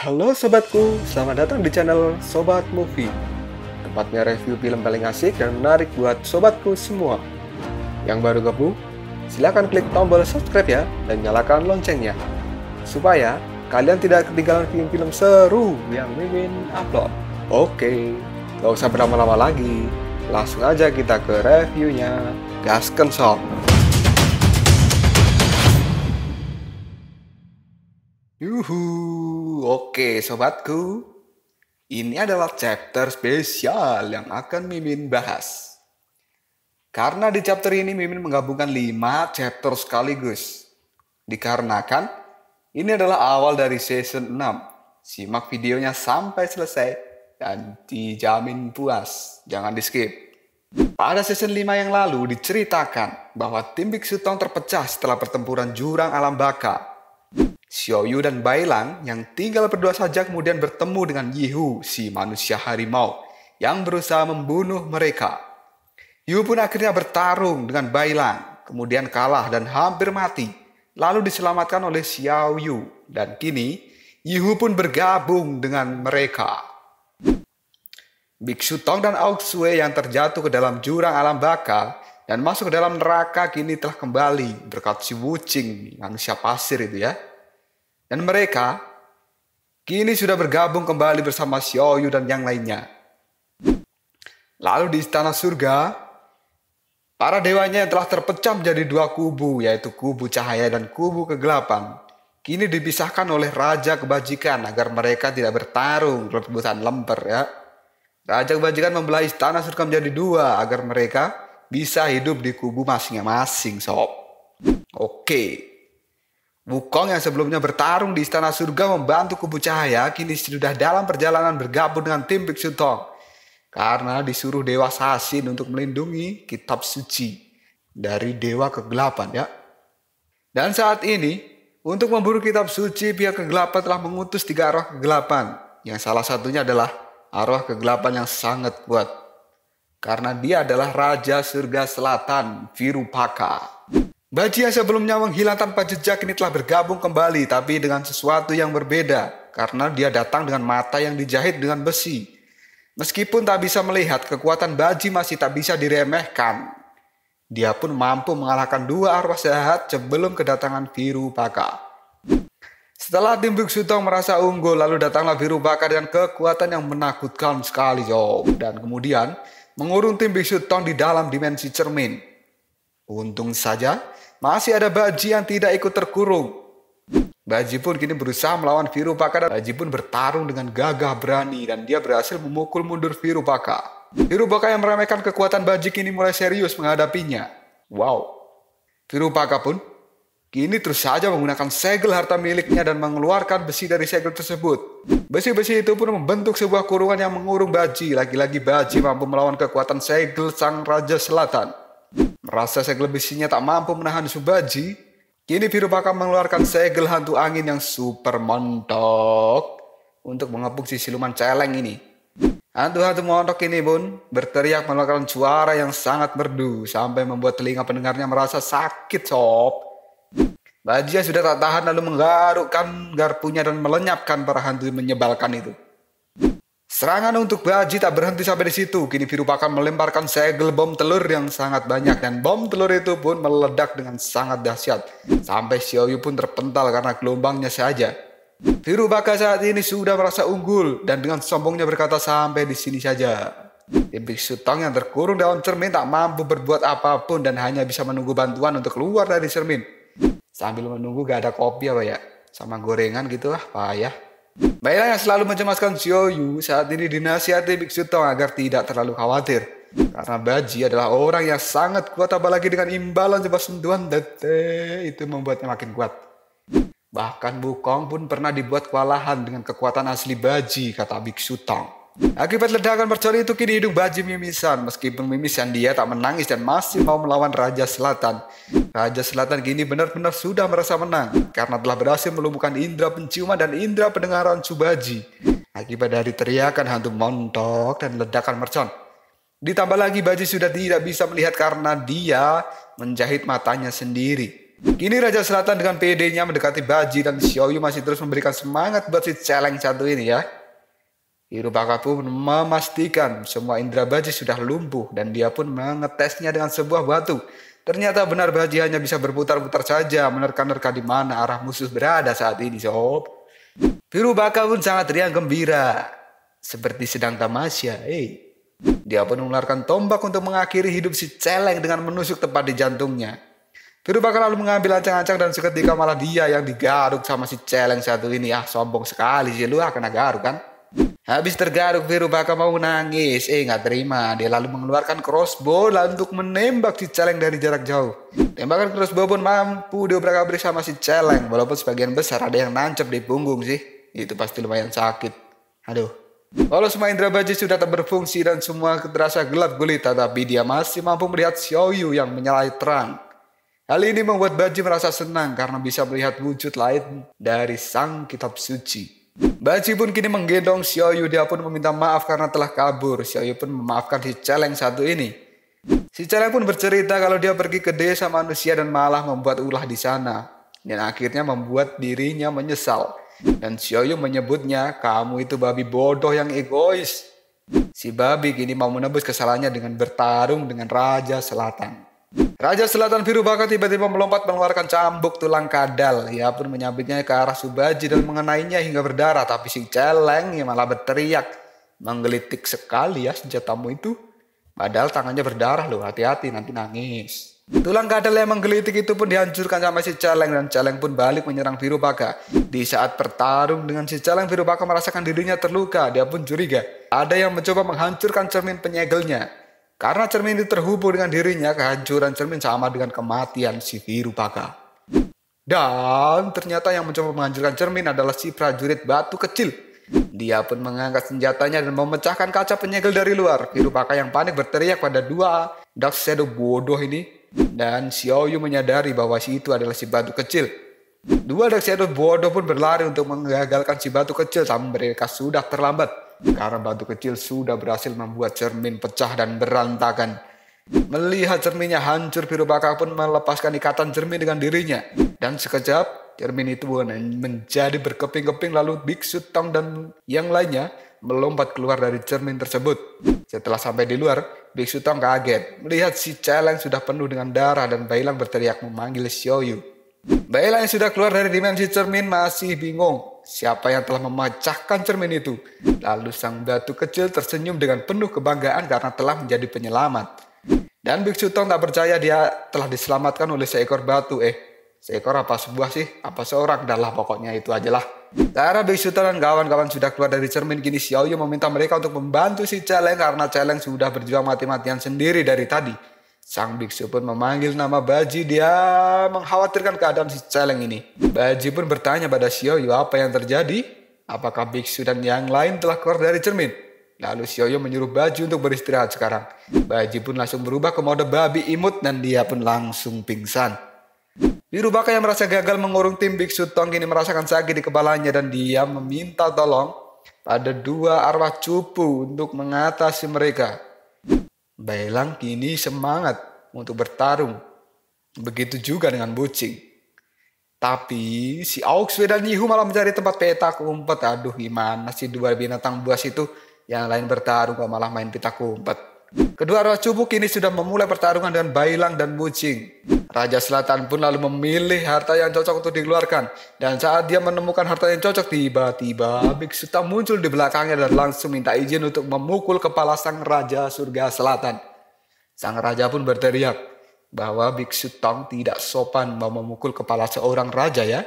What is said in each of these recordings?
Halo sobatku, selamat datang di channel Sobat Movie. Tempatnya review film paling asik dan menarik buat sobatku semua. Yang baru gabung, silahkan klik tombol subscribe ya dan nyalakan loncengnya. Supaya kalian tidak ketinggalan film-film seru yang Mimin upload. Oke, gak usah berlama-lama lagi. Langsung aja kita ke reviewnya. Gasken sob. Oke sobatku, ini adalah chapter spesial yang akan Mimin bahas. Karena di chapter ini Mimin menggabungkan 5 chapter sekaligus. Dikarenakan ini adalah awal dari season 6. Simak videonya sampai selesai dan dijamin puas, jangan di skip. Pada season 5 yang lalu diceritakan bahwa tim Biksu Tong terpecah setelah pertempuran jurang alam baka. Xiaoyu dan Bailang yang tinggal berdua saja kemudian bertemu dengan Yihu, si manusia harimau, yang berusaha membunuh mereka. Yihu pun akhirnya bertarung dengan Bailang, kemudian kalah dan hampir mati, lalu diselamatkan oleh Xiaoyu, dan kini Yihu pun bergabung dengan mereka. Biksu Tong dan Aok Sue yang terjatuh ke dalam jurang alam baka dan masuk ke dalam neraka kini telah kembali berkat si Wuching, manusia pasir itu ya. Dan mereka kini sudah bergabung kembali bersama Xiaoyu dan yang lainnya. Lalu di istana surga, para dewanya yang telah terpecah menjadi 2 kubu, yaitu kubu cahaya dan kubu kegelapan, kini dipisahkan oleh Raja Kebajikan agar mereka tidak bertarung rebutan lemper ya. Raja Kebajikan membelah istana surga menjadi 2 agar mereka bisa hidup di kubu masing-masing sob. Oke. Wukong yang sebelumnya bertarung di istana surga membantu kubu cahaya kini sudah dalam perjalanan bergabung dengan tim Biksu Tong karena disuruh Dewa Sasin untuk melindungi kitab suci dari Dewa Kegelapan ya. Dan saat ini untuk memburu kitab suci pihak kegelapan telah mengutus 3 arwah kegelapan yang salah satunya adalah arwah kegelapan yang sangat kuat karena dia adalah Raja Surga Selatan Virupaka. Baji yang sebelumnya menghilang tanpa jejak ini telah bergabung kembali tapi dengan sesuatu yang berbeda karena dia datang dengan mata yang dijahit dengan besi. Meskipun tak bisa melihat, kekuatan Baji masih tak bisa diremehkan. Dia pun mampu mengalahkan 2 arwah jahat sebelum kedatangan Virupaka. Setelah tim Biksu Tong merasa unggul, lalu datanglah Virupaka dengan kekuatan yang menakutkan sekali dan kemudian mengurung tim Biksu Tong di dalam dimensi cermin. Untung saja masih ada Baji yang tidak ikut terkurung. Baji pun kini berusaha melawan Virupaka dan Baji pun bertarung dengan gagah berani dan dia berhasil memukul mundur Virupaka. Virupaka yang meremehkan kekuatan Baji kini mulai serius menghadapinya. Wow. Virupaka pun kini terus saja menggunakan segel harta miliknya dan mengeluarkan besi dari segel tersebut. Besi-besi itu pun membentuk sebuah kurungan yang mengurung Baji. Lagi-lagi Baji mampu melawan kekuatan segel sang Raja Selatan. Merasa segel besinya tak mampu menahan Subaji, kini Virupaka mengeluarkan segel hantu angin yang super montok untuk mengepung si siluman celeng ini. Hantu-hantu montok ini pun berteriak mengeluarkan suara yang sangat merdu sampai membuat telinga pendengarnya merasa sakit sob. Baji yang sudah tak tahan lalu menggarukkan garpunya dan melenyapkan para hantu menyebalkan itu. Serangan untuk Baji tak berhenti sampai di situ. Kini Virupaka melemparkan segel bom telur yang sangat banyak dan bom telur itu pun meledak dengan sangat dahsyat. Sampai Xiaoyu pun terpental karena gelombangnya saja. Virupaka saat ini sudah merasa unggul dan dengan sombongnya berkata sampai di sini saja. Tim Biksu Tong yang terkurung dalam cermin tak mampu berbuat apapun dan hanya bisa menunggu bantuan untuk keluar dari cermin. Sambil menunggu gak ada kopi apa ya, sama gorengan gitu lah payah. Bailang yang selalu mencemaskan Xiaoyu saat ini dinasihati Biksu Tong agar tidak terlalu khawatir. Karena Baji adalah orang yang sangat kuat apalagi dengan imbalan sebuah sentuhan dete itu membuatnya makin kuat. Bahkan Wukong pun pernah dibuat kewalahan dengan kekuatan asli Baji, kata Biksu Tong. Akibat ledakan mercon itu kini hidung Baji mimisan. Meskipun mimisan dia tak menangis dan masih mau melawan Raja Selatan. Raja Selatan kini benar-benar sudah merasa menang karena telah berhasil melumpuhkan indera penciuman dan indera pendengaran Subaji akibat dari teriakan hantu montok dan ledakan mercon. Ditambah lagi Baji sudah tidak bisa melihat karena dia menjahit matanya sendiri. Kini Raja Selatan dengan PD-nya mendekati Baji dan Xiaoyu masih terus memberikan semangat buat si celeng satu ini ya. Hirubaka pun memastikan semua indera Baji sudah lumpuh dan dia pun mengetesnya dengan sebuah batu. Ternyata benar Baji hanya bisa berputar-putar saja menerka-nerka di mana arah musuh berada saat ini sob. Hirubaka pun sangat riang gembira seperti sedang tamasya. Dia pun mengeluarkan tombak untuk mengakhiri hidup si celeng dengan menusuk tepat di jantungnya. Hirubaka lalu mengambil ancang-ancang dan seketika malah dia yang digaruk sama si celeng satu ini. Sombong sekali sih lu kena garuk kan. Habis tergaruk Hirubaka mau nangis. Nggak terima. Dia lalu mengeluarkan crossbow untuk menembak si celeng dari jarak jauh. Tembakan crossbow pun mampu diobrak-abrik sama si celeng. Walaupun sebagian besar ada yang nancep di punggung sih. Itu pasti lumayan sakit. Aduh. Walau semua indera Baji sudah tak berfungsi dan semua terasa gelap gulita, tapi dia masih mampu melihat Xiaoyu yang menyalai terang. Hal ini membuat Baji merasa senang karena bisa melihat wujud lain dari sang kitab suci. Baji pun kini menggendong Xiaoyu. Dia pun meminta maaf karena telah kabur. Xiaoyu pun memaafkan si celeng satu ini. Si celeng pun bercerita kalau dia pergi ke desa manusia dan malah membuat ulah di sana. Dan akhirnya membuat dirinya menyesal. Dan Xiaoyu menyebutnya, kamu itu babi bodoh yang egois. Si babi kini mau menebus kesalahannya dengan bertarung dengan Raja Selatan. Raja Selatan Hirubaka tiba-tiba melompat mengeluarkan cambuk tulang kadal. Ia pun menyabitnya ke arah Subaji dan mengenainya hingga berdarah. Tapi si celeng malah berteriak. Menggelitik sekali ya senjatamu itu. Padahal tangannya berdarah loh, hati-hati nanti nangis. Tulang kadal yang menggelitik itu pun dihancurkan sama si celeng dan celeng pun balik menyerang Hirubaka. Di saat bertarung dengan si celeng, Hirubaka merasakan dirinya terluka. Dia pun curiga ada yang mencoba menghancurkan cermin penyegelnya. Karena cermin itu terhubung dengan dirinya, kehancuran cermin sama dengan kematian si Hirubaka. Dan ternyata yang mencoba menghancurkan cermin adalah si prajurit batu kecil. Dia pun mengangkat senjatanya dan memecahkan kaca penyegel dari luar. Hirubaka yang panik berteriak pada dua Dark Shadow bodoh ini. Dan Xiaoyu menyadari bahwa si itu adalah si batu kecil. Dua Dark Shadow bodoh pun berlari untuk menggagalkan si batu kecil, tapi mereka sudah terlambat. Karena batu kecil sudah berhasil membuat cermin pecah dan berantakan. Melihat cerminnya hancur, Hirubaka pun melepaskan ikatan cermin dengan dirinya. Dan sekejap, cermin itu menjadi berkeping-keping lalu Biksu Tong dan yang lainnya melompat keluar dari cermin tersebut. Setelah sampai di luar, Biksu Tong kaget. Melihat si celeng sudah penuh dengan darah dan Bailang berteriak memanggil Xiaoyu. Bailang yang sudah keluar dari dimensi cermin masih bingung. Siapa yang telah memecahkan cermin itu? Lalu sang batu kecil tersenyum dengan penuh kebanggaan karena telah menjadi penyelamat. Dan Biksu Tong tak percaya dia telah diselamatkan oleh seekor batu. Seekor apa sebuah sih? Apa seorang? Dah lah pokoknya itu aja lah. Karena Biksu Tong dan kawan-kawan sudah keluar dari cermin, kini Xiaoyu meminta mereka untuk membantu si celeng karena celeng sudah berjuang mati-matian sendiri dari tadi. Sang biksu pun memanggil nama Baji. Dia mengkhawatirkan keadaan si celeng ini. Baji pun bertanya pada Xiaoyu apa yang terjadi. Apakah biksu dan yang lain telah keluar dari cermin? Lalu Xiaoyu menyuruh Baji untuk beristirahat sekarang. Baji pun langsung berubah ke mode babi imut dan dia pun langsung pingsan. Hirubaka yang merasa gagal mengurung tim Biksu Tong kini merasakan sakit di kepalanya dan dia meminta tolong pada dua arwah cupu untuk mengatasi mereka. Bailang kini semangat untuk bertarung. Begitu juga dengan Bucing. Tapi si Auxue dan Yihu malah mencari tempat petak umpet. Aduh gimana sih dua binatang buas itu. Yang lain bertarung kok malah main petak umpet. Kedua arwah cupu kini sudah memulai pertarungan dengan Bailang dan Bucing. Raja Selatan pun lalu memilih harta yang cocok untuk dikeluarkan. Dan saat dia menemukan harta yang cocok, tiba-tiba Biksu Tong muncul di belakangnya dan langsung minta izin untuk memukul kepala sang Raja Surga Selatan. Sang Raja pun berteriak bahwa Biksu Tong tidak sopan mau memukul kepala seorang raja ya.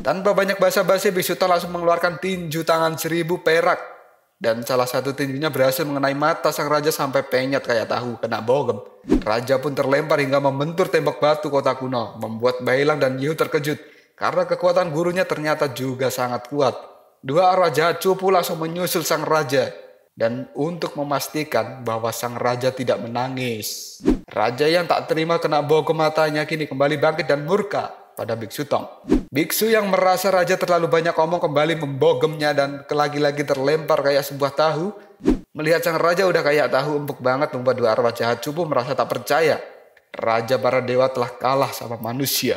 Tanpa banyak basa-basi, Biksu Tong langsung mengeluarkan tinju tangan 1000 perak. Dan salah satu tinjunya berhasil mengenai mata sang raja sampai penyet kayak tahu kena bogem. Raja pun terlempar hingga membentur tembok batu kota kuno, membuat Bailang dan Yihu terkejut karena kekuatan gurunya ternyata juga sangat kuat. Dua arwah jahat cupu langsung menyusul sang raja dan untuk memastikan bahwa sang raja tidak menangis. Raja yang tak terima kena bogem matanya kini kembali bangkit dan murka pada Biksu Tong. Biksu yang merasa raja terlalu banyak omong kembali membogemnya dan lagi-lagi terlempar kayak sebuah tahu. Melihat sang raja udah kayak tahu empuk banget, membuat dua arwah jahat cupu merasa tak percaya. Raja para dewa telah kalah sama manusia.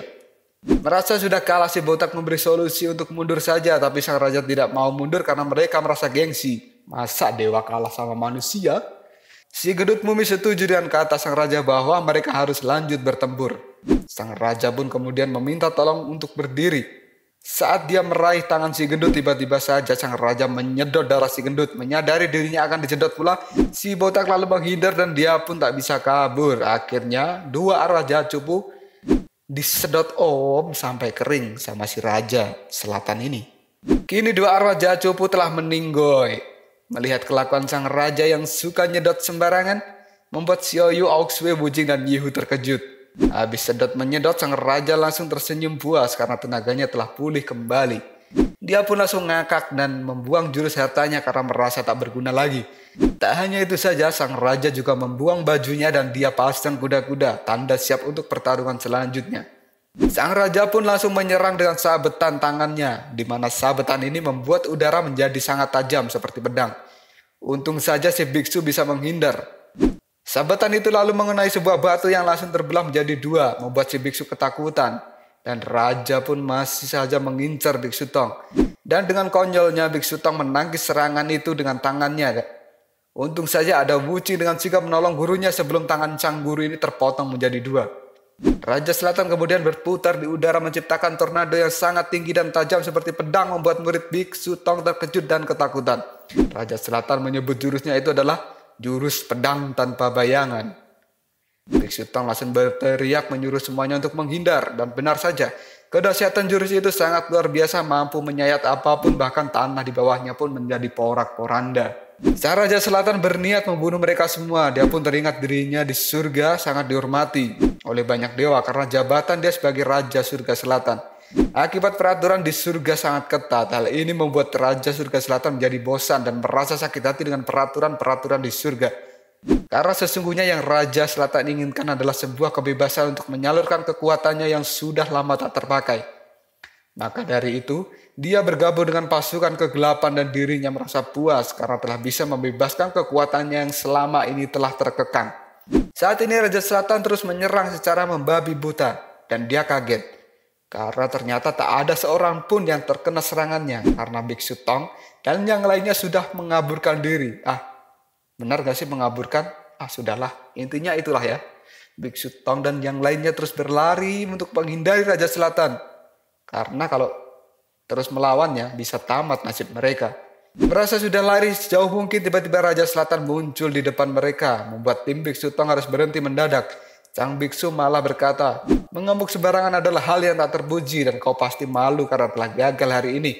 Merasa sudah kalah, si botak memberi solusi untuk mundur saja, tapi sang raja tidak mau mundur karena mereka merasa gengsi. Masa dewa kalah sama manusia? Si gendut mumi setuju dengan kata sang raja bahwa mereka harus lanjut bertempur. Sang raja pun kemudian meminta tolong untuk berdiri. Saat dia meraih tangan si gendut, tiba-tiba saja sang raja menyedot darah si gendut. Menyadari dirinya akan disedot pula, si botak lalu menghindar dan dia pun tak bisa kabur. Akhirnya dua arwah jahat cupu disedot sampai kering sama si raja selatan ini. Kini dua arwah jahat cupu telah meninggoy. Melihat kelakuan sang raja yang suka nyedot sembarangan, membuat Xiaoyu, Auxue, Wujing, dan Yihu terkejut. Habis sedot menyedot, sang raja langsung tersenyum puas karena tenaganya telah pulih kembali. Dia pun langsung ngakak dan membuang jurus hartanya karena merasa tak berguna lagi. Tak hanya itu saja, sang raja juga membuang bajunya dan dia pasang kuda-kuda, tanda siap untuk pertarungan selanjutnya. Sang raja pun langsung menyerang dengan sabetan tangannya, di mana sabetan ini membuat udara menjadi sangat tajam seperti pedang. Untung saja si biksu bisa menghindar. Sabetan itu lalu mengenai sebuah batu yang langsung terbelah menjadi dua, membuat si biksu ketakutan. Dan raja pun masih saja mengincar Biksu Tong. Dan dengan konyolnya Biksu Tong menangkis serangan itu dengan tangannya. Untung saja ada Wuci dengan sigap menolong gurunya sebelum tangan sang guru ini terpotong menjadi dua. Raja Selatan kemudian berputar di udara menciptakan tornado yang sangat tinggi dan tajam seperti pedang, membuat murid Biksu Tong terkejut dan ketakutan. Raja Selatan menyebut jurusnya itu adalah jurus pedang tanpa bayangan. Biksu Tong langsung berteriak menyuruh semuanya untuk menghindar, dan benar saja, kedahsyatan jurus itu sangat luar biasa, mampu menyayat apapun, bahkan tanah di bawahnya pun menjadi porak-poranda. Sang Raja Selatan berniat membunuh mereka semua. Dia pun teringat dirinya di surga sangat dihormati oleh banyak dewa karena jabatan dia sebagai Raja Surga Selatan. Akibat peraturan di surga sangat ketat, hal ini membuat Raja Surga Selatan menjadi bosan dan merasa sakit hati dengan peraturan-peraturan di surga. Karena sesungguhnya yang Raja Selatan inginkan adalah sebuah kebebasan untuk menyalurkan kekuatannya yang sudah lama tak terpakai. Maka dari itu, dia bergabung dengan pasukan kegelapan dan dirinya merasa puas karena telah bisa membebaskan kekuatannya yang selama ini telah terkekang. Saat ini Raja Selatan terus menyerang secara membabi buta dan dia kaget. Karena ternyata tak ada seorang pun yang terkena serangannya karena Biksu Tong dan yang lainnya sudah mengaburkan diri. Benar gak sih mengaburkan? Sudahlah, intinya itulah ya. Biksu Tong dan yang lainnya terus berlari untuk menghindari Raja Selatan. Karena kalau terus melawannya bisa tamat nasib mereka. Merasa sudah lari sejauh mungkin, tiba-tiba Raja Selatan muncul di depan mereka, membuat tim Biksu Tong harus berhenti mendadak. Sang biksu malah berkata, mengamuk sembarangan adalah hal yang tak terpuji dan kau pasti malu karena telah gagal hari ini.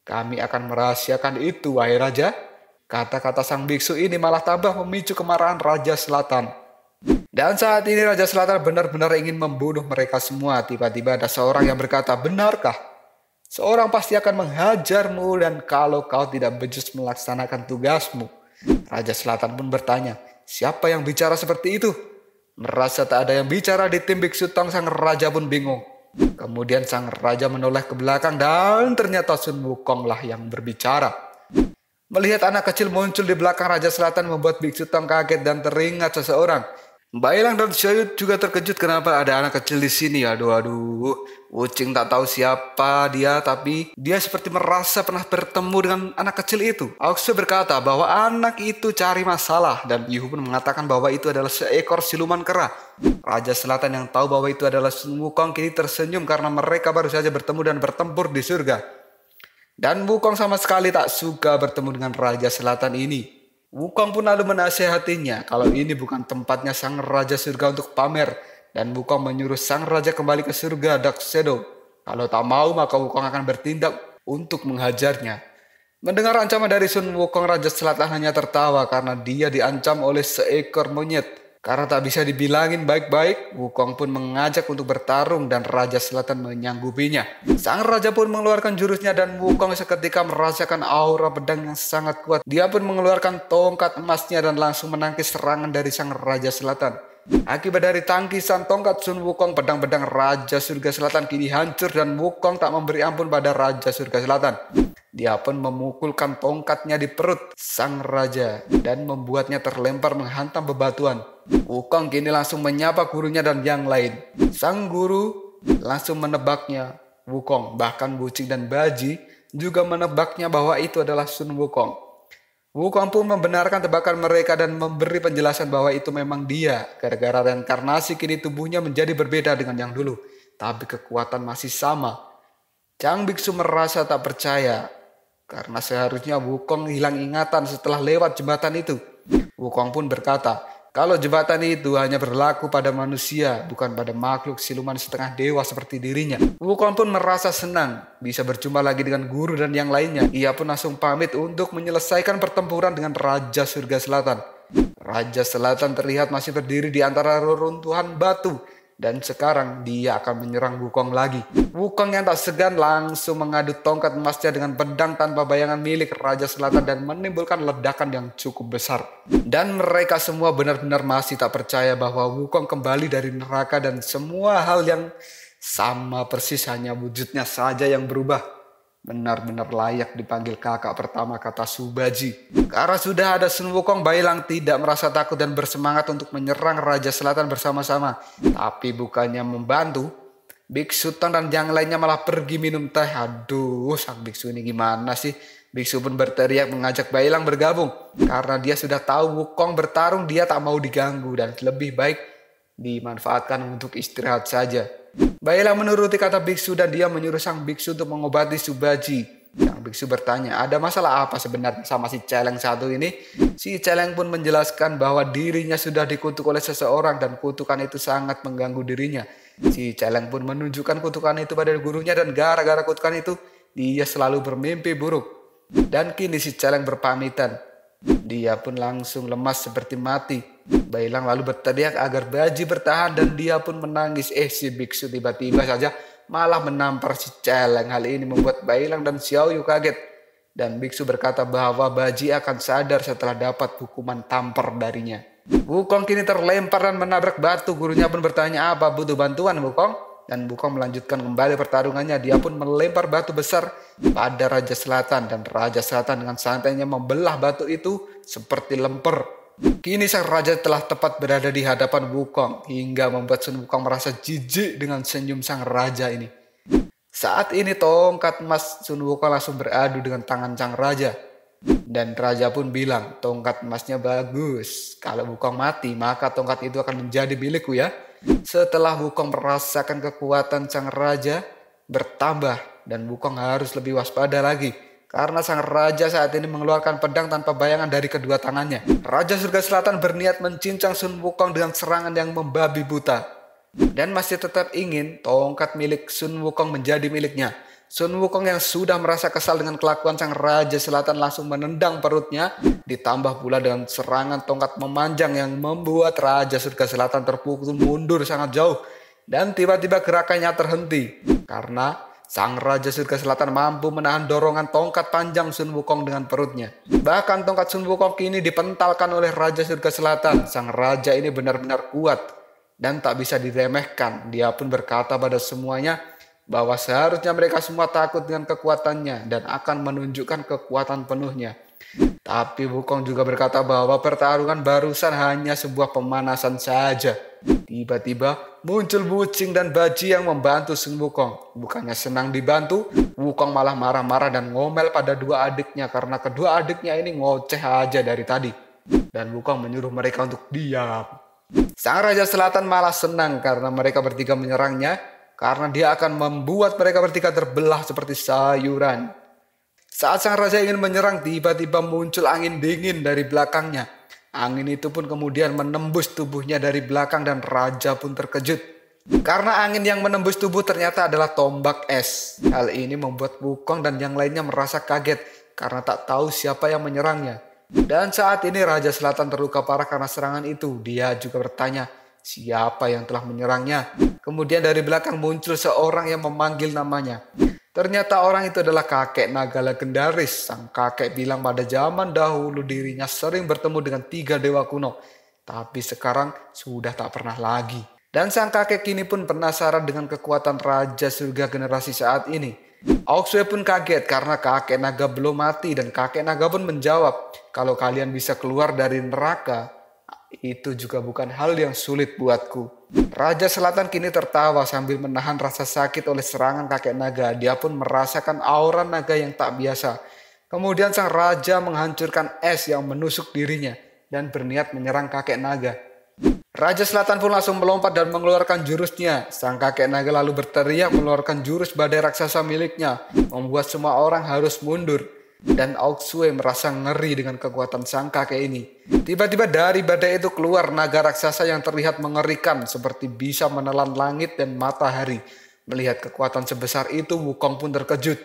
Kami akan merahasiakan itu, wahai Raja. Kata-kata sang biksu ini malah tambah memicu kemarahan Raja Selatan. Dan saat ini Raja Selatan benar-benar ingin membunuh mereka semua. Tiba-tiba ada seorang yang berkata, benarkah? Seorang pasti akan menghajarmu dan kalau kau tidak becus melaksanakan tugasmu. Raja Selatan pun bertanya, siapa yang bicara seperti itu? Merasa tak ada yang bicara di tim Biksu Tong, sang raja pun bingung. Kemudian sang raja menoleh ke belakang dan ternyata Sun Wukong lah yang berbicara. Melihat anak kecil muncul di belakang Raja Selatan membuat Biksu Tong kaget dan teringat seseorang. Mbak Ilang dan Xiaoyu juga terkejut kenapa ada anak kecil di sini. Aduh. Wucing tak tahu siapa dia, tapi dia seperti merasa pernah bertemu dengan anak kecil itu. Auxue berkata bahwa anak itu cari masalah dan Yihu pun mengatakan bahwa itu adalah seekor siluman kera. Raja Selatan yang tahu bahwa itu adalah Sun Wukong kini tersenyum karena mereka baru saja bertemu dan bertempur di surga. Dan Wukong sama sekali tak suka bertemu dengan Raja Selatan ini. Wukong pun lalu menasehatinya kalau ini bukan tempatnya sang Raja Surga untuk pamer. Dan Wukong menyuruh sang Raja kembali ke surga Dark Shadow. Kalau tak mau maka Wukong akan bertindak untuk menghajarnya. Mendengar ancaman dari Sun Wukong, Raja Selatan hanya tertawa karena dia diancam oleh seekor monyet. Karena tak bisa dibilangin baik-baik, Wukong pun mengajak untuk bertarung dan Raja Selatan menyanggupinya. Sang Raja pun mengeluarkan jurusnya dan Wukong seketika merasakan aura pedang yang sangat kuat. Dia pun mengeluarkan tongkat emasnya dan langsung menangkis serangan dari sang Raja Selatan. Akibat dari tangkisan tongkat Sun Wukong, pedang-pedang Raja Surga Selatan kini hancur dan Wukong tak memberi ampun pada Raja Surga Selatan. Dia pun memukulkan tongkatnya di perut sang raja dan membuatnya terlempar menghantam bebatuan. Wukong kini langsung menyapa gurunya dan yang lain. Sang guru langsung menebaknya Wukong. Bahkan Wuching dan Baji juga menebaknya bahwa itu adalah Sun Wukong. Wukong pun membenarkan tebakan mereka dan memberi penjelasan bahwa itu memang dia. Gara-gara reinkarnasi kini tubuhnya menjadi berbeda dengan yang dulu, tapi kekuatan masih sama. Chang Biksu merasa tak percaya karena seharusnya Wukong hilang ingatan setelah lewat jembatan itu. Wukong pun berkata, kalau jembatan itu hanya berlaku pada manusia, bukan pada makhluk siluman setengah dewa seperti dirinya. Wukong pun merasa senang bisa berjumpa lagi dengan guru dan yang lainnya. Ia pun langsung pamit untuk menyelesaikan pertempuran dengan Raja Surga Selatan. Raja Selatan terlihat masih berdiri di antara reruntuhan batu. Dan sekarang dia akan menyerang Wukong lagi. Wukong yang tak segan langsung mengadu tongkat emasnya dengan pedang tanpa bayangan milik Raja Selatan dan menimbulkan ledakan yang cukup besar. Dan mereka semua benar-benar masih tak percaya bahwa Wukong kembali dari neraka dan semua hal yang sama persis, hanya wujudnya saja yang berubah. Benar-benar layak dipanggil kakak pertama, kata Subaji. Karena sudah ada Sun Wukong, Bailang tidak merasa takut dan bersemangat untuk menyerang Raja Selatan bersama-sama. Tapi bukannya membantu, Biksu Tang dan yang lainnya malah pergi minum teh. Aduh, sang biksu ini gimana sih? Biksu pun berteriak mengajak Bailang bergabung. Karena dia sudah tahu Wukong bertarung, dia tak mau diganggu dan lebih baik dimanfaatkan untuk istirahat saja. Bailang menuruti kata biksu dan dia menyuruh sang biksu untuk mengobati Subaji. Sang biksu bertanya, ada masalah apa sebenarnya sama si celeng satu ini? Si celeng pun menjelaskan bahwa dirinya sudah dikutuk oleh seseorang dan kutukan itu sangat mengganggu dirinya. Si celeng pun menunjukkan kutukan itu pada gurunya dan gara-gara kutukan itu dia selalu bermimpi buruk. Dan kini si celeng berpamitan. Dia pun langsung lemas seperti mati. Bailang lalu berteriak agar Baji bertahan dan dia pun menangis. Si biksu tiba-tiba saja malah menampar si celeng. Hal ini membuat Bailang dan Xiaoyu kaget. Dan biksu berkata bahwa Baji akan sadar setelah dapat hukuman tampar darinya. Wukong kini terlempar dan menabrak batu. Gurunya pun bertanya, apa butuh bantuan Wukong? Dan Wukong melanjutkan kembali pertarungannya. Dia pun melempar batu besar pada Raja Selatan. Dan Raja Selatan dengan santainya membelah batu itu seperti lemper. Kini sang raja telah tepat berada di hadapan Wukong. Hingga membuat Sun Wukong merasa jijik dengan senyum sang raja ini. Saat ini tongkat emas Sun Wukong langsung beradu dengan tangan sang raja. Dan raja pun bilang, tongkat emasnya bagus. Kalau Wukong mati maka tongkat itu akan menjadi milikku ya. Setelah Wukong merasakan kekuatan sang raja bertambah dan Wukong harus lebih waspada lagi. Karena sang raja saat ini mengeluarkan pedang tanpa bayangan dari kedua tangannya. Raja Surga Selatan berniat mencincang Sun Wukong dengan serangan yang membabi buta. Dan masih tetap ingin tongkat milik Sun Wukong menjadi miliknya. Sun Wukong yang sudah merasa kesal dengan kelakuan sang Raja Selatan langsung menendang perutnya. Ditambah pula dengan serangan tongkat memanjang yang membuat Raja Surga Selatan terpukul mundur sangat jauh. Dan tiba-tiba gerakannya terhenti. Karena sang Raja Surga Selatan mampu menahan dorongan tongkat panjang Sun Wukong dengan perutnya. Bahkan tongkat Sun Wukong kini dipentalkan oleh Raja Surga Selatan. Sang raja ini benar-benar kuat dan tak bisa diremehkan. Dia pun berkata pada semuanya bahwa seharusnya mereka semua takut dengan kekuatannya dan akan menunjukkan kekuatan penuhnya. Tapi Wukong juga berkata bahwa pertarungan barusan hanya sebuah pemanasan saja. Tiba-tiba muncul Wuching dan Baji yang membantu Sun Wukong. Bukannya senang dibantu, Wukong malah marah-marah dan ngomel pada dua adiknya karena kedua adiknya ini ngoceh aja dari tadi. Dan Wukong menyuruh mereka untuk diam. Sang Raja Selatan malah senang karena mereka bertiga menyerangnya, karena dia akan membuat mereka bertiga terbelah seperti sayuran. Saat sang raja ingin menyerang, tiba-tiba muncul angin dingin dari belakangnya. Angin itu pun kemudian menembus tubuhnya dari belakang dan raja pun terkejut. Karena angin yang menembus tubuh ternyata adalah tombak es. Hal ini membuat Wukong dan yang lainnya merasa kaget karena tak tahu siapa yang menyerangnya. Dan saat ini Raja Selatan terluka parah karena serangan itu. Dia juga bertanya, siapa yang telah menyerangnya? Kemudian dari belakang muncul seorang yang memanggil namanya. Ternyata orang itu adalah kakek naga legendaris. Sang kakek bilang pada zaman dahulu dirinya sering bertemu dengan 3 dewa kuno. Tapi sekarang sudah tak pernah lagi. Dan sang kakek kini pun penasaran dengan kekuatan Raja Surga generasi saat ini. Aoxue pun kaget karena kakek naga belum mati. Dan kakek naga pun menjawab, kalau kalian bisa keluar dari neraka, Itu juga bukan hal yang sulit buatku. Raja Selatan kini tertawa sambil menahan rasa sakit oleh serangan kakek naga. Dia pun merasakan aura naga yang tak biasa. Kemudian sang raja menghancurkan es yang menusuk dirinya dan berniat menyerang kakek naga. Raja Selatan pun langsung melompat dan mengeluarkan jurusnya. Sang kakek naga lalu berteriak mengeluarkan jurus badai raksasa miliknya, membuat semua orang harus mundur. Dan Auxue merasa ngeri dengan kekuatan sang kakek ini. Tiba-tiba dari badai itu keluar naga raksasa yang terlihat mengerikan, seperti bisa menelan langit dan matahari. Melihat kekuatan sebesar itu, Wukong pun terkejut.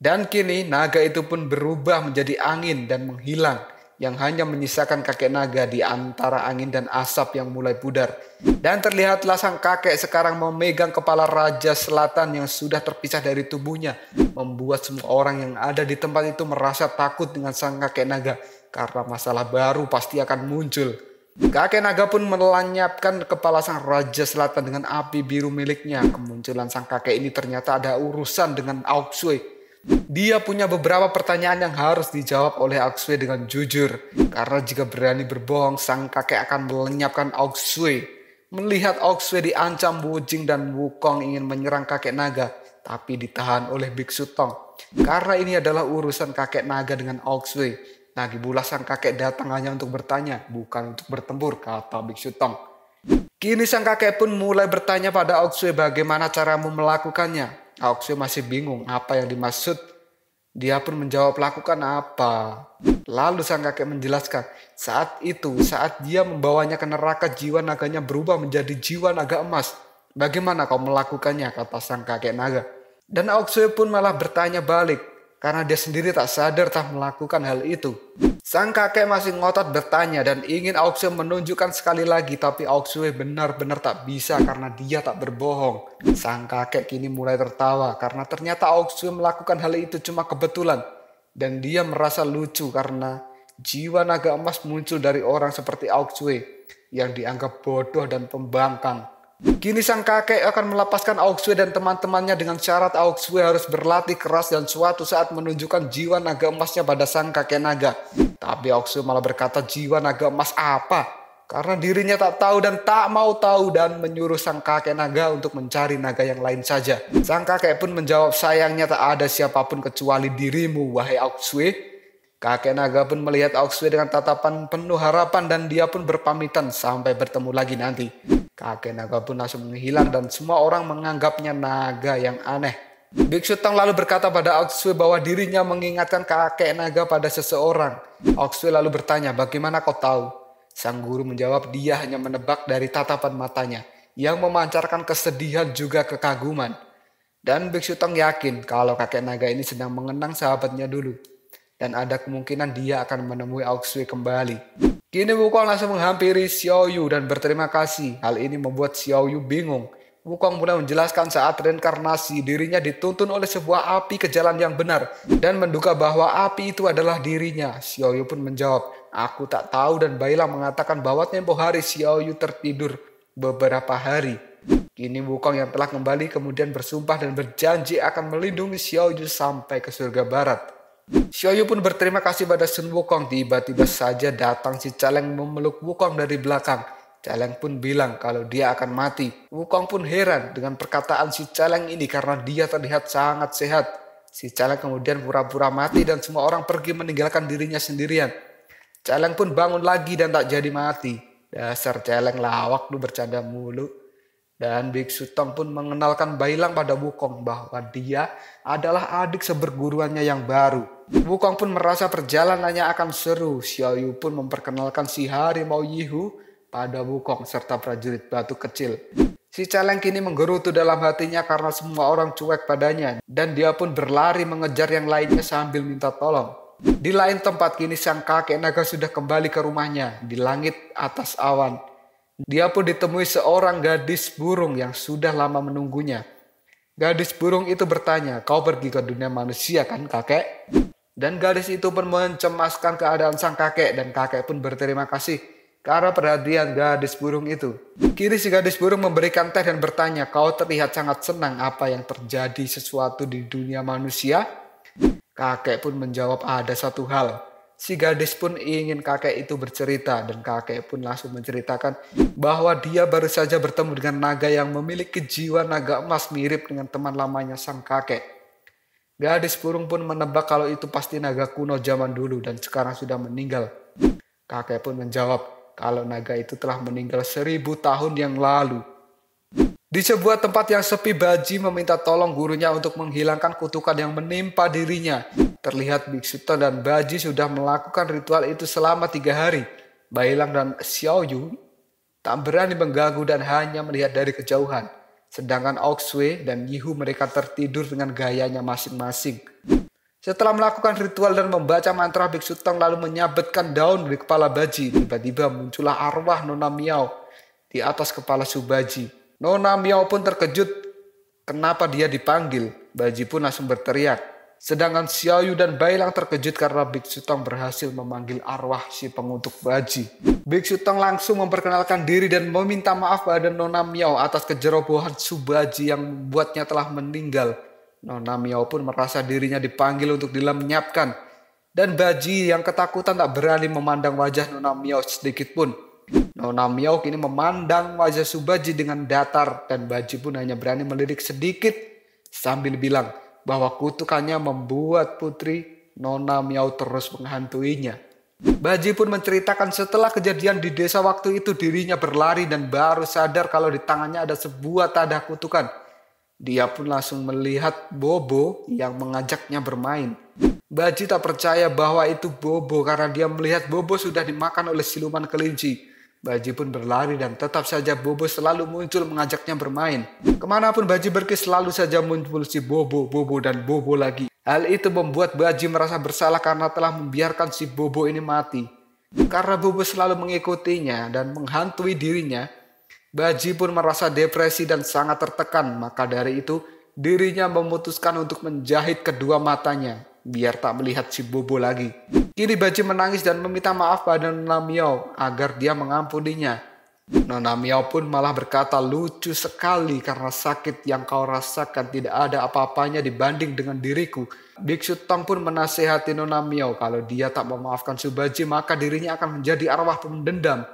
Dan kini naga itu pun berubah menjadi angin dan menghilang, yang hanya menyisakan kakek naga di antara angin dan asap yang mulai pudar. Dan terlihatlah sang kakek sekarang memegang kepala Raja Selatan yang sudah terpisah dari tubuhnya, membuat semua orang yang ada di tempat itu merasa takut dengan sang kakek naga, karena masalah baru pasti akan muncul. Kakek naga pun melenyapkan kepala sang Raja Selatan dengan api biru miliknya. Kemunculan sang kakek ini ternyata ada urusan dengan Auxue. Dia punya beberapa pertanyaan yang harus dijawab oleh Auxue dengan jujur. Karena jika berani berbohong, sang kakek akan melenyapkan Auxue. Melihat Auxue diancam Wujing dan Wukong ingin menyerang kakek naga, tapi ditahan oleh Biksu Tong. Karena ini adalah urusan kakek naga dengan Auxue. Lagi pula sang kakek datang hanya untuk bertanya, bukan untuk bertempur, kata Biksu Tong. Kini sang kakek pun mulai bertanya pada Auxue bagaimana caramu melakukannya. Auxue masih bingung apa yang dimaksud. Dia pun menjawab lakukan apa. Lalu sang kakek menjelaskan, saat dia membawanya ke neraka, jiwa naganya berubah menjadi jiwa naga emas. Bagaimana kau melakukannya, kata sang kakek naga. Dan Auxue pun malah bertanya balik, karena dia sendiri tak sadar tak melakukan hal itu. Sang kakek masih ngotot bertanya dan ingin Auxue menunjukkan sekali lagi, tapi Auxue benar-benar tak bisa karena dia tak berbohong. Sang kakek kini mulai tertawa karena ternyata Auxue melakukan hal itu cuma kebetulan. Dan dia merasa lucu karena jiwa naga emas muncul dari orang seperti Auxue yang dianggap bodoh dan pembangkang. Kini sang kakek akan melepaskan Auxue dan teman-temannya dengan syarat Auxue harus berlatih keras dan suatu saat menunjukkan jiwa naga emasnya pada sang kakek naga. Tapi Auxue malah berkata jiwa naga emas apa? Karena dirinya tak tahu dan tak mau tahu dan menyuruh sang kakek naga untuk mencari naga yang lain saja. Sang kakek pun menjawab sayangnya tak ada siapapun kecuali dirimu wahai Auxue. Kakek naga pun melihat Auxue dengan tatapan penuh harapan dan dia pun berpamitan sampai bertemu lagi nanti. Kakek naga pun langsung menghilang dan semua orang menganggapnya naga yang aneh. Biksu Tong lalu berkata pada Auxue bahwa dirinya mengingatkan kakek naga pada seseorang. Auxue lalu bertanya, bagaimana kau tahu? Sang guru menjawab dia hanya menebak dari tatapan matanya yang memancarkan kesedihan juga kekaguman. Dan Biksu Tong yakin kalau kakek naga ini sedang mengenang sahabatnya dulu. Dan ada kemungkinan dia akan menemui Auxue kembali. Kini Wukong langsung menghampiri Xiao Yu dan berterima kasih. Hal ini membuat Xiao Yu bingung. Wukong mulai menjelaskan saat reinkarnasi dirinya dituntun oleh sebuah api ke jalan yang benar. Dan menduga bahwa api itu adalah dirinya. Xiao Yu pun menjawab, aku tak tahu dan Bailang mengatakan bahwa tempo hari Xiao Yu tertidur beberapa hari. Kini Wukong yang telah kembali kemudian bersumpah dan berjanji akan melindungi Xiao Yu sampai ke surga barat. Xiao Yu pun berterima kasih pada Sun Wukong. Tiba-tiba saja datang si Celeng memeluk Wukong dari belakang. Celeng pun bilang kalau dia akan mati. Wukong pun heran dengan perkataan si Celeng ini karena dia terlihat sangat sehat. Si Celeng kemudian pura-pura mati dan semua orang pergi meninggalkan dirinya sendirian. Celeng pun bangun lagi dan tak jadi mati. Dasar Celeng lawak lu bercanda mulu. Dan Biksu Tong pun mengenalkan Bailang pada Wukong bahwa dia adalah adik seperguruannya yang baru. Wukong pun merasa perjalanannya akan seru. Xiao Yu pun memperkenalkan si harimau Yihu pada Wukong serta prajurit batu kecil. Si Celeng kini menggerutu dalam hatinya karena semua orang cuek padanya. Dan dia pun berlari mengejar yang lainnya sambil minta tolong. Di lain tempat kini sang kakek naga sudah kembali ke rumahnya di langit atas awan. Dia pun ditemui seorang gadis burung yang sudah lama menunggunya. Gadis burung itu bertanya, kau pergi ke dunia manusia kan kakek? Dan gadis itu pun mencemaskan keadaan sang kakek dan kakek pun berterima kasih karena perhatian gadis burung itu. Kini si gadis burung memberikan teh dan bertanya, kau terlihat sangat senang apa yang terjadi sesuatu di dunia manusia? Kakek pun menjawab ada satu hal. Si gadis pun ingin kakek itu bercerita dan kakek pun langsung menceritakan bahwa dia baru saja bertemu dengan naga yang memiliki jiwa naga emas mirip dengan teman lamanya sang kakek. Gadis burung pun menebak kalau itu pasti naga kuno zaman dulu dan sekarang sudah meninggal. Kakek pun menjawab kalau naga itu telah meninggal 1000 tahun yang lalu. Di sebuah tempat yang sepi, Baji meminta tolong gurunya untuk menghilangkan kutukan yang menimpa dirinya. Terlihat Biksu Tong dan Baji sudah melakukan ritual itu selama 3 hari. Bailang dan Xiaoyu tak berani mengganggu dan hanya melihat dari kejauhan. Sedangkan Oxue dan Yihu mereka tertidur dengan gayanya masing-masing. Setelah melakukan ritual dan membaca mantra, Biksu Tong lalu menyabetkan daun di kepala Baji. Tiba-tiba muncullah arwah Nona Miao di atas kepala Subaji. Nona Miao pun terkejut kenapa dia dipanggil. Baji pun langsung berteriak. Sedangkan Xiaoyu dan Bailang terkejut karena Biksu Tong berhasil memanggil arwah si pengutuk Baji. Biksu Tong langsung memperkenalkan diri dan meminta maaf pada Nona Miao atas kejerobohan Subaji yang membuatnya telah meninggal. Nona Miao pun merasa dirinya dipanggil untuk dilenyapkan. Dan Baji yang ketakutan tak berani memandang wajah Nona Miao sedikit pun. Nona Miao kini memandang wajah Subaji dengan datar dan Baji pun hanya berani melirik sedikit sambil bilang bahwa kutukannya membuat putri Nona Miao terus menghantuinya. Baji pun menceritakan setelah kejadian di desa waktu itu dirinya berlari dan baru sadar kalau di tangannya ada sebuah tadah kutukan. Dia pun langsung melihat Bobo yang mengajaknya bermain. Baji tak percaya bahwa itu Bobo karena dia melihat Bobo sudah dimakan oleh siluman kelinci. Baji pun berlari dan tetap saja Bobo selalu muncul mengajaknya bermain. Kemanapun Baji pergi selalu saja muncul si Bobo, Bobo dan Bobo lagi. Hal itu membuat Baji merasa bersalah karena telah membiarkan si Bobo ini mati. Karena Bobo selalu mengikutinya dan menghantui dirinya, Baji pun merasa depresi dan sangat tertekan. Maka dari itu dirinya memutuskan untuk menjahit kedua matanya biar tak melihat si Bobo lagi. Kini Baji menangis dan meminta maaf pada Nona Miao agar dia mengampuninya. Nona Miao pun malah berkata, lucu sekali karena sakit yang kau rasakan tidak ada apa-apanya dibanding dengan diriku. Biksu Tong pun menasehati Nona Miao kalau dia tak memaafkan Subaji maka dirinya akan menjadi arwah pendendam.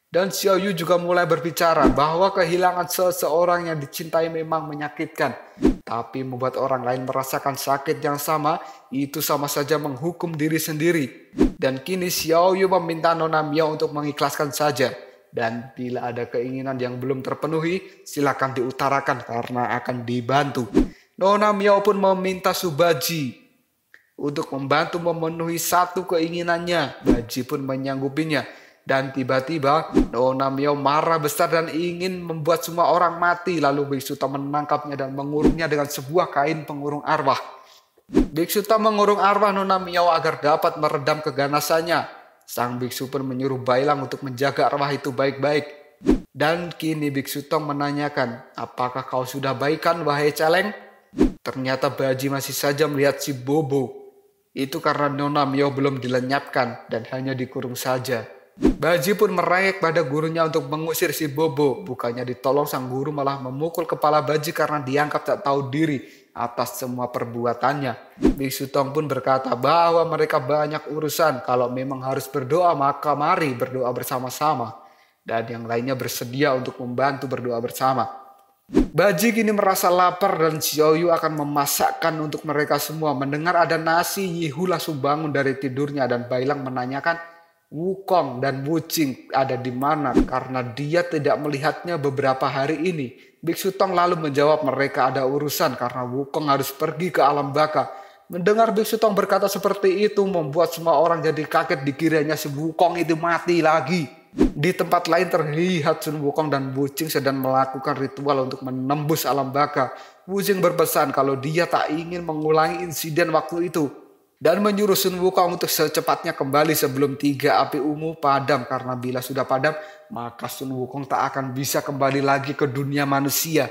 Dan Xiaoyu juga mulai berbicara bahwa kehilangan seseorang yang dicintai memang menyakitkan. Tapi membuat orang lain merasakan sakit yang sama, itu sama saja menghukum diri sendiri. Dan kini Xiaoyu meminta Nona Miao untuk mengikhlaskan saja. Dan bila ada keinginan yang belum terpenuhi, silakan diutarakan karena akan dibantu. Nona Miao pun meminta Subaji untuk membantu memenuhi satu keinginannya. Baji pun menyanggupinya. Dan tiba-tiba Nona Miao marah besar dan ingin membuat semua orang mati. Lalu Biksu Tong menangkapnya dan mengurungnya dengan sebuah kain pengurung arwah. Biksu Tong mengurung arwah Nona Miao agar dapat meredam keganasannya. Sang biksu pun menyuruh Bailang untuk menjaga arwah itu baik-baik. Dan kini Biksu Tong menanyakan, apakah kau sudah baikan wahai celeng? Ternyata Baji masih saja melihat si Bobo. Itu karena Nona Miao belum dilenyapkan dan hanya dikurung saja. Baji pun merengek pada gurunya untuk mengusir si Bobo. Bukannya ditolong, sang guru malah memukul kepala Baji karena dianggap tak tahu diri atas semua perbuatannya. Biksu Tong pun berkata bahwa mereka banyak urusan. Kalau memang harus berdoa maka mari berdoa bersama-sama. Dan yang lainnya bersedia untuk membantu berdoa bersama. Baji kini merasa lapar dan Xiaoyu akan memasakkan untuk mereka semua. Mendengar ada nasi, Yihu langsung bangun dari tidurnya dan Bailang menanyakan Wukong dan Wuqing ada di mana karena dia tidak melihatnya beberapa hari ini. Biksu Tong lalu menjawab mereka ada urusan karena Wukong harus pergi ke alam baka. Mendengar Biksu Tong berkata seperti itu membuat semua orang jadi kaget, dikiranya si Wukong itu mati lagi. Di tempat lain terlihat Sun Wukong dan Wuqing sedang melakukan ritual untuk menembus alam baka. Wuqing berpesan kalau dia tak ingin mengulangi insiden waktu itu. Dan menyuruh Sun Wukong untuk secepatnya kembali sebelum 3 api ungu padam. Karena bila sudah padam, maka Sun Wukong tak akan bisa kembali lagi ke dunia manusia.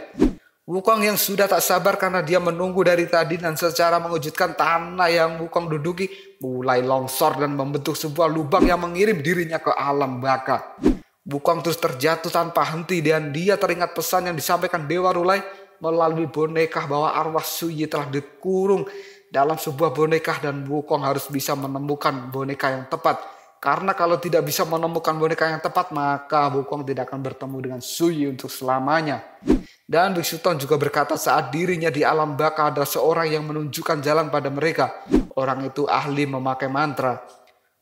Wukong yang sudah tak sabar karena dia menunggu dari tadi dan secara mengejutkan tanah yang Wukong duduki mulai longsor dan membentuk sebuah lubang yang mengirim dirinya ke alam baka. Wukong terus terjatuh tanpa henti dan dia teringat pesan yang disampaikan Dewa Rulai melalui boneka bahwa arwah Suyi telah dikurung dalam sebuah boneka dan Wukong harus bisa menemukan boneka yang tepat. Karena kalau tidak bisa menemukan boneka yang tepat, maka Wukong tidak akan bertemu dengan Suyi untuk selamanya. Dan Biksu Tong juga berkata saat dirinya di alam baka ada seorang yang menunjukkan jalan pada mereka. Orang itu ahli memakai mantra.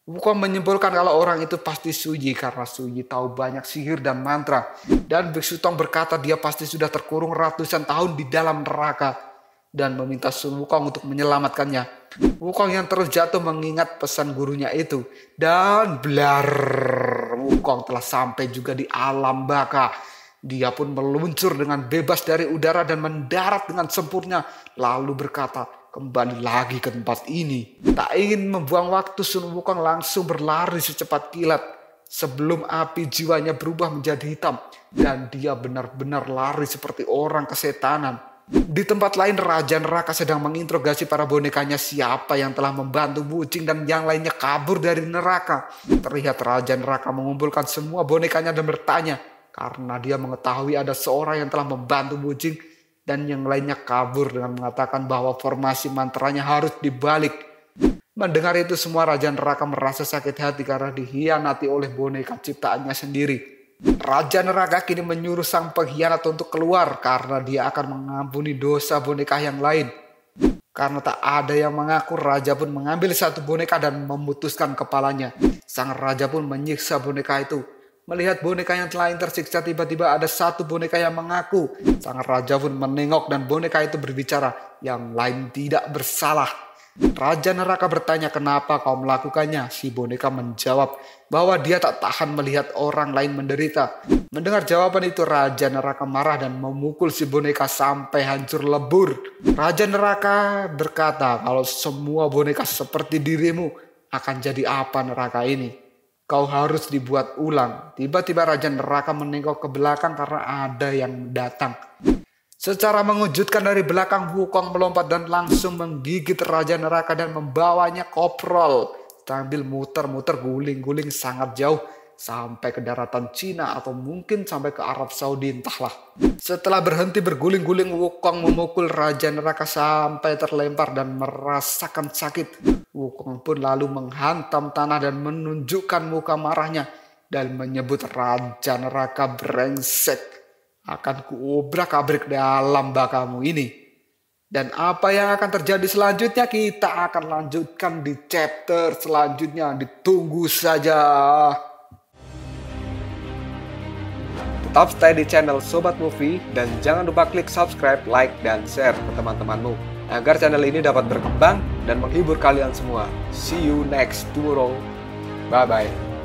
Wukong menyimpulkan kalau orang itu pasti Suyi karena Suyi tahu banyak sihir dan mantra. Dan Biksu Tong berkata dia pasti sudah terkurung ratusan tahun di dalam neraka dan meminta Sun Wukong untuk menyelamatkannya. Wukong yang terus jatuh mengingat pesan gurunya itu. Dan blar, Wukong telah sampai juga di alam baka. Dia pun meluncur dengan bebas dari udara dan mendarat dengan sempurna. Lalu berkata, kembali lagi ke tempat ini. Tak ingin membuang waktu, Sun Wukong langsung berlari secepat kilat. Sebelum api jiwanya berubah menjadi hitam. Dan dia benar-benar lari seperti orang kesetanan. Di tempat lain, Raja Neraka sedang menginterogasi para bonekanya siapa yang telah membantu Wuching dan yang lainnya kabur dari neraka. Terlihat Raja Neraka mengumpulkan semua bonekanya dan bertanya. Karena dia mengetahui ada seorang yang telah membantu Wuching dan yang lainnya kabur dengan mengatakan bahwa formasi mantranya harus dibalik. Mendengar itu semua Raja Neraka merasa sakit hati karena dikhianati oleh boneka ciptaannya sendiri. Raja Neraka kini menyuruh sang pengkhianat untuk keluar karena dia akan mengampuni dosa boneka yang lain. Karena tak ada yang mengaku, Raja pun mengambil satu boneka dan memutuskan kepalanya. Sang Raja pun menyiksa boneka itu. Melihat boneka yang lain tersiksa, tiba-tiba ada satu boneka yang mengaku. Sang Raja pun menengok dan boneka itu berbicara, yang lain tidak bersalah. Raja Neraka bertanya, kenapa kau melakukannya? Si boneka menjawab bahwa dia tak tahan melihat orang lain menderita. Mendengar jawaban itu, Raja Neraka marah dan memukul si boneka sampai hancur lebur. Raja Neraka berkata, kalau semua boneka seperti dirimu, akan jadi apa neraka ini? Kau harus dibuat ulang. Tiba-tiba Raja Neraka menengok ke belakang karena ada yang datang. Secara mengejutkan dari belakang, Wukong melompat dan langsung menggigit Raja Neraka dan membawanya koprol. Sambil muter-muter guling-guling sangat jauh. Sampai ke daratan Cina atau mungkin sampai ke Arab Saudi, entahlah. Setelah berhenti berguling-guling, Wukong memukul Raja Neraka sampai terlempar dan merasakan sakit. Wukong pun lalu menghantam tanah dan menunjukkan muka marahnya dan menyebut Raja Neraka brengsek. Akan kuobrak-abrik dalam bakamu ini. Dan apa yang akan terjadi selanjutnya kita akan lanjutkan di chapter selanjutnya. Ditunggu saja. Tetap stay di channel Sobat Movie dan jangan lupa klik subscribe, like, dan share ke teman-temanmu agar channel ini dapat berkembang dan menghibur kalian semua. See you next tomorrow. Bye-bye.